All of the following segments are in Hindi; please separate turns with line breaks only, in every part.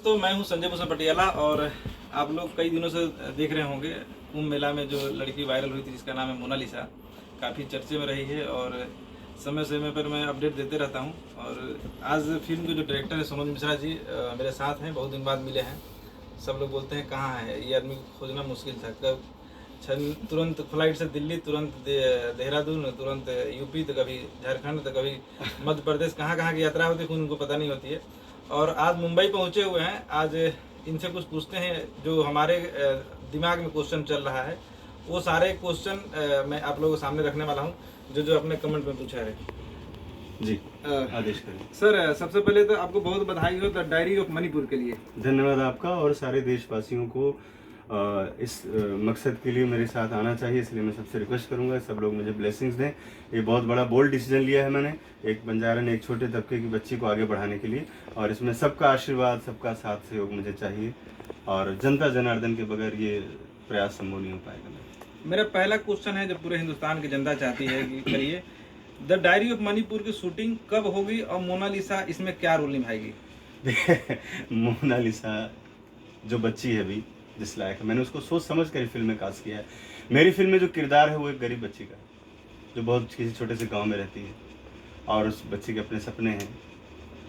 दोस्तों, मैं हूं संजय भूषण पटियाला और आप लोग कई दिनों से देख रहे होंगे कुंभ मेला में जो लड़की वायरल हुई थी जिसका नाम है मोनालिसा, काफ़ी चर्चे में रही है और समय समय पर मैं अपडेट देते रहता हूं। और आज फिल्म के जो डायरेक्टर है मनोज मिश्रा जी मेरे साथ हैं, बहुत दिन बाद मिले हैं। सब लोग बोलते हैं कहाँ है ये आदमी, खोजना मुश्किल था। कब तुरंत फ्लाइट से दिल्ली, तुरंत देहरादून, तुरंत यूपी, तो कभी झारखंड, तो कभी मध्य प्रदेश, कहाँ कहाँ की यात्रा होती है उनको पता नहीं होती है। और आज मुंबई पहुंचे हुए हैं। आज इनसे कुछ पूछते हैं जो हमारे दिमाग में क्वेश्चन चल रहा है, वो सारे क्वेश्चन मैं आप लोगों के सामने रखने वाला हूं जो जो अपने कमेंट में पूछा है।
जी, आदेश करें।
सर, सबसे पहले तो आपको बहुत बधाई हो द डायरी ऑफ मणिपुर के लिए।
धन्यवाद आपका और सारे देशवासियों को इस मकसद के लिए मेरे साथ आना चाहिए, इसलिए मैं सबसे रिक्वेस्ट करूंगा सब लोग मुझे ब्लेसिंग्स दें। ये बहुत बड़ा बोल्ड डिसीजन लिया है मैंने, एक बंजारन, एक छोटे तबके की बच्ची को आगे बढ़ाने के लिए, और इसमें सबका आशीर्वाद, सबका साथ सहयोग मुझे चाहिए और जनता जनार्दन के बगैर ये प्रयास संभव नहीं हो पाएगा।
मेरा पहला क्वेश्चन है जो पूरे हिंदुस्तान की जनता चाहती है कि करिए, द डायरी ऑफ मणिपुर की शूटिंग कब होगी और मोनालिसा इसमें क्या रोल निभाएगी?
मोनालिसा जो बच्ची है अभी, जिस लायक है, मैंने उसको सोच समझ कर फिल्म में कास्ट किया है। मेरी फिल्म में जो किरदार है वो एक गरीब बच्ची का है जो बहुत किसी छोटे से गांव में रहती है, और उस बच्ची के अपने सपने हैं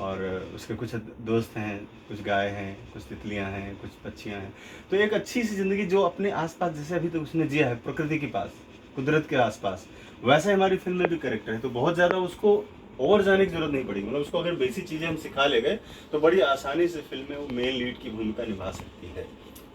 और उसके कुछ दोस्त हैं, कुछ गाय हैं, कुछ तितलियां हैं, कुछ पक्षियां हैं। तो एक अच्छी सी ज़िंदगी जो अपने आसपास, जैसे अभी तो उसने जिया है प्रकृति के पास, कुदरत के आसपास, वैसा ही हमारी फिल्म में भी कैरेक्टर है। तो बहुत ज़्यादा उसको और जाने की जरूरत नहीं पड़ेगी, मतलब उसको अगर बेसिक चीज़ें हम सिखा ले गए तो बड़ी आसानी से फिल्म में वो मेन लीड की भूमिका निभा सकती है।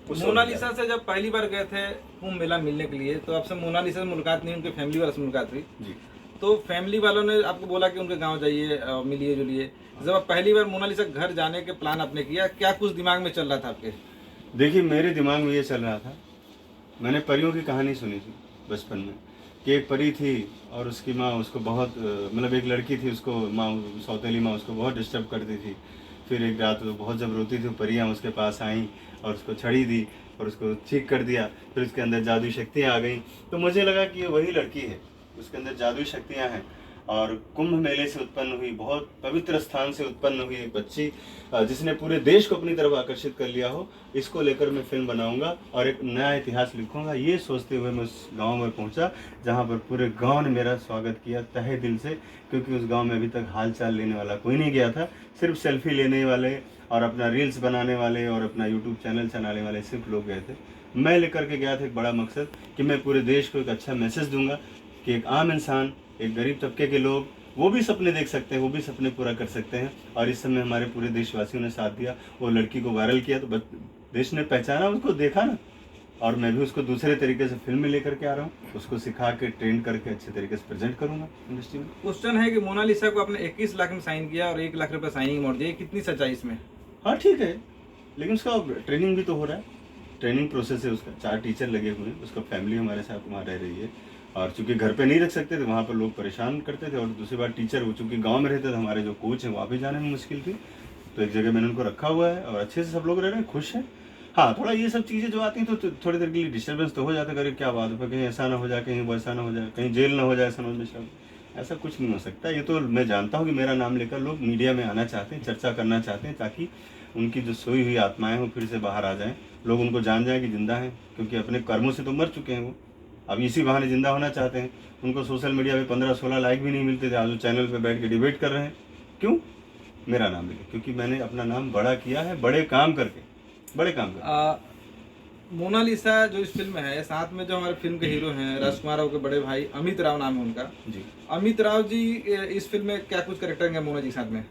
मोनालिसा से जब पहली बार गए थे कुंभ मेला मिलने के लिए, तो आपसे मोनालिसा से मुलाकात नहीं, उनके फैमिली वालों से मुलाकात हुई
जी।
तो फैमिली वालों ने आपको बोला कि उनके गांव जाइए, मिलिए जुलिए। जब आप पहली बार मोनालिसा के घर जाने के प्लान आपने किया, क्या कुछ दिमाग में चल रहा था आपके?
देखिए, मेरे दिमाग में ये चल रहा था, मैंने परियों की कहानी सुनी थी बचपन में कि एक परी थी और उसकी माँ उसको बहुत मतलब एक लड़की थी, उसको माँ, सौतेली माँ उसको बहुत डिस्टर्ब करती थी। फिर एक रात वो बहुत जब रोती थी, परियाँ उसके पास आईं और उसको छड़ी दी और उसको ठीक कर दिया। फिर उसके अंदर जादुई शक्तियाँ आ गई, तो मुझे लगा कि ये वही लड़की है, उसके अंदर जादुई शक्तियाँ हैं। और कुंभ मेले से उत्पन्न हुई, बहुत पवित्र स्थान से उत्पन्न हुई एक बच्ची जिसने पूरे देश को अपनी तरफ आकर्षित कर लिया हो, इसको लेकर मैं फिल्म बनाऊंगा और एक नया इतिहास लिखूंगा। ये सोचते हुए मैं उस गांव में पहुंचा जहां पर पूरे गांव ने मेरा स्वागत किया तहे दिल से, क्योंकि उस गांव में अभी तक हाल चाल लेने वाला कोई नहीं गया था। सिर्फ सेल्फी लेने वाले और अपना रील्स बनाने वाले और अपना यूट्यूब चैनल चलाने वाले सिर्फ लोग गए थे। मैं लेकर के गया था एक बड़ा मकसद कि मैं पूरे देश को एक अच्छा मैसेज दूंगा कि एक आम इंसान, एक गरीब तबके के लोग, वो भी सपने देख सकते हैं, वो भी सपने पूरा कर सकते हैं। और इस समय हमारे पूरे देशवासियों ने साथ दिया, वो लड़की को वायरल किया तो देश ने पहचाना, उसको देखा ना। और मैं भी उसको दूसरे तरीके से फिल्म में लेकर के आ रहा हूँ, उसको सिखा के ट्रेन करके अच्छे तरीके से प्रेजेंट करूंगा इंडस्ट्री में।
क्वेश्चन है कि मोनालिसा को आपने 21 लाख में साइन किया और 1 लाख रुपए साइनिंग अमाउंट दिया, कितनी सच्चाई इसमें?
हाँ ठीक है, लेकिन उसका ट्रेनिंग भी तो हो रहा है, ट्रेनिंग प्रोसेस है उसका। 4 टीचर लगे हुए हैं, उसका फैमिली हमारे साथ वहाँ रह रही है। और चूंकि घर पे नहीं रख सकते थे, वहाँ पर लोग परेशान करते थे, और दूसरी बात टीचर, वो चूंकि गांव में रहते थे, हमारे जो कोच हैं वहाँ भी जाने में मुश्किल थी, तो एक जगह मैंने उनको रखा हुआ है और अच्छे से सब लोग रह रहे हैं, खुश हैं। हाँ, थोड़ा ये सब चीज़ें जो आती हैं तो थोड़ी देर के लिए डिस्टर्बेंस तो हो जाता है, क्या बात है, कहीं ऐसा ना हो जाए, कहीं वैसा ना हो जाए, कहीं जेल ना हो जाए मनोज मिश्रा। ऐसा कुछ नहीं हो सकता। ये तो मैं जानता हूँ कि मेरा नाम लेकर लोग मीडिया में आना चाहते हैं, चर्चा करना चाहते हैं, ताकि उनकी जो सोई हुई आत्माएं हो फिर से बाहर आ जाएं, लोग उनको जान जाएं कि जिंदा हैं, क्योंकि अपने कर्मों से तो मर चुके हैं वो, अब इसी बहाने जिंदा होना चाहते हैं। उनको सोशल मीडिया पे 15-16 लाइक भी नहीं मिलते थे, आज वो चैनल पे बैठ के डिबेट कर रहे हैं। क्यों? मेरा नाम लेके, क्योंकि मैंने अपना नाम बड़ा किया है, बड़े काम करके, बड़े काम करके।
मोनालिसा जो इस फिल्म में है, साथ में जो हमारे फिल्म के हीरो हैं राजकुमार राव के बड़े भाई अमित राव नाम है उनका
जी।
अमित राव जी इस फिल्म में क्या कुछ करेक्टर हैं मोना जी के साथ में?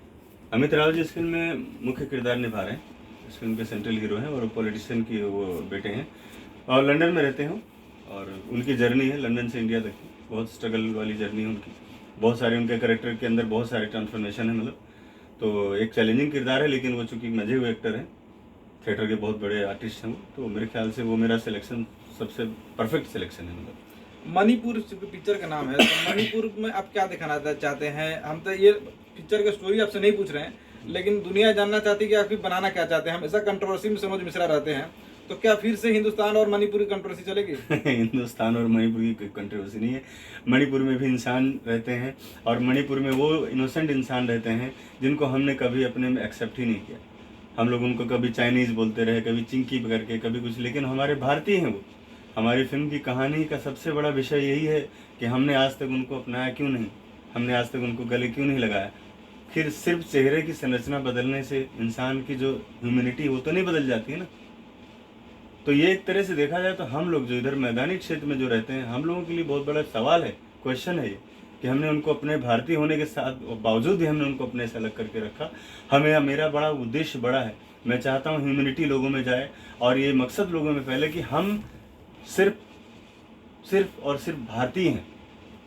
अमित राव जी इस फिल्म में मुख्य किरदार निभा रहे हैं, इस फिल्म के सेंट्रल हीरो हैं, और वो पॉलिटिशियन की वो बेटे हैं और लंदन में रहते हैं। और उनकी जर्नी है लंदन से इंडिया तक की, बहुत स्ट्रगल वाली जर्नी है उनकी। बहुत सारे उनके कैरेक्टर के अंदर बहुत सारे ट्रांसफॉर्मेशन है, मतलब तो एक चैलेंजिंग किरदार है, लेकिन वो चूँकि मजे हुए एक्टर हैं, थिएटर के बहुत बड़े आर्टिस्ट हैं वो, तो मेरे ख्याल से वो मेरा सिलेक्शन सबसे परफेक्ट सिलेक्शन है। मतलब
मणिपुर पिक्चर का नाम है, तो मणिपुर में आप क्या दिखाना चाहते हैं? हम तो ये पिक्चर की स्टोरी आपसे नहीं पूछ रहे हैं, लेकिन दुनिया जानना चाहती है कि आप बनाना क्या चाहते हैं। हमेशा कंट्रोवर्सी में मनोज मिश्रा रहते हैं, तो क्या फिर से हिंदुस्तान और मणिपुर की कंट्रोवर्सी चलेगी?
हिंदुस्तान और मणिपुर की कोई कंट्रोवर्सी नहीं है। मणिपुर में भी इंसान रहते हैं, और मणिपुर में वो इनोसेंट इंसान रहते हैं जिनको हमने कभी अपने में एक्सेप्ट ही नहीं किया। हम लोग उनको कभी चाइनीज़ बोलते रहे, कभी चिंकी करके, कभी कुछ, लेकिन हमारे भारतीय हैं वो। हमारी फिल्म की कहानी का सबसे बड़ा विषय यही है कि हमने आज तक उनको अपनाया क्यों नहीं, हमने आज तक उनको गले क्यों नहीं लगाया। फिर सिर्फ चेहरे की संरचना बदलने से इंसान की जो ह्यूमैनिटी वो तो नहीं बदल जाती है ना। तो ये एक तरह से देखा जाए तो हम लोग जो इधर मैदानी क्षेत्र में जो रहते हैं, हम लोगों के लिए बहुत बड़ा सवाल है, क्वेश्चन है ये, कि हमने उनको अपने भारतीय होने के साथ बावजूद भी हमने उनको अपने से अलग करके रखा। मेरा बड़ा उद्देश्य बड़ा है, मैं चाहता हूँ ह्यूमैनिटी लोगों में जाए और ये मकसद लोगों में फैले कि हम सिर्फ और सिर्फ भारतीय हैं,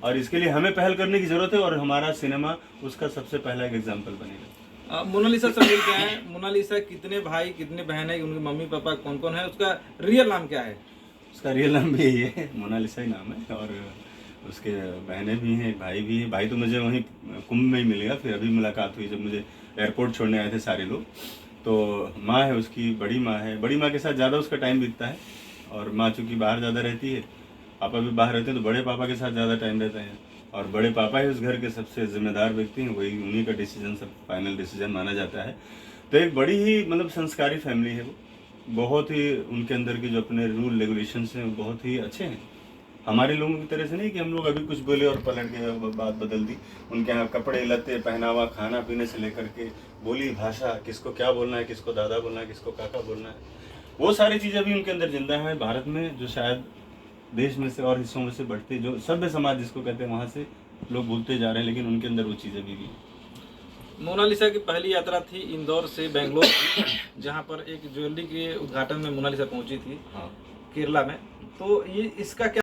और इसके लिए हमें पहल करने की ज़रूरत है, और हमारा सिनेमा उसका सबसे पहला एक एग्जाम्पल बनेगा।
मोनालिसा से मिल क्या है? मोनालिसा कितने भाई कितने बहन है, उनके मम्मी पापा कौन कौन है, उसका रियल नाम क्या है?
उसका रियल नाम भी यही है, मोनालिसा ही नाम है, और उसके बहनें भी हैं, भाई भी है। भाई तो मुझे वहीं कुंभ में ही मिल गया, फिर अभी मुलाकात हुई जब मुझे एयरपोर्ट छोड़ने आए थे सारे लोग। तो माँ है उसकी, बड़ी माँ है, बड़ी माँ के साथ ज़्यादा उसका टाइम बीतता है, और माँ चूँकि बाहर ज़्यादा रहती है, पापा भी बाहर रहते हैं, तो बड़े पापा के साथ ज़्यादा टाइम रहता है, और बड़े पापा ही उस घर के सबसे जिम्मेदार व्यक्ति हैं, वही उन्हीं का डिसीजन सब फाइनल डिसीजन माना जाता है। तो एक बड़ी ही मतलब संस्कारी फैमिली है वो, बहुत ही उनके अंदर के जो अपने रूल रेगुलेशंस हैं वो बहुत ही अच्छे हैं। हमारे लोगों की तरह से नहीं कि हम लोग अभी कुछ बोले और पलट के बात बदल दी। उनके यहाँ कपड़े लत्ते पहनावा खाना पीने से लेकर के बोली भाषा, किसको क्या बोलना है, किसको दादा बोलना है, किसको काका बोलना है, वो सारी चीज़ें भी उनके अंदर जिंदा हैं। भारत में जो शायद देश में से और हिस्सों में से बढ़ते जो सभ्य समाज जिसको कहते हैं वहाँ से लोग भूलते जा रहे हैं, लेकिन उनके अंदर वो चीज़ें भी
मोनालिसा की पहली यात्रा थी इंदौर से बेंगलोर जहाँ पर एक ज्वेलरी के उद्घाटन में मोनालिसा पहुंची थी,
हाँ
केरला में। तो ये इसका क्या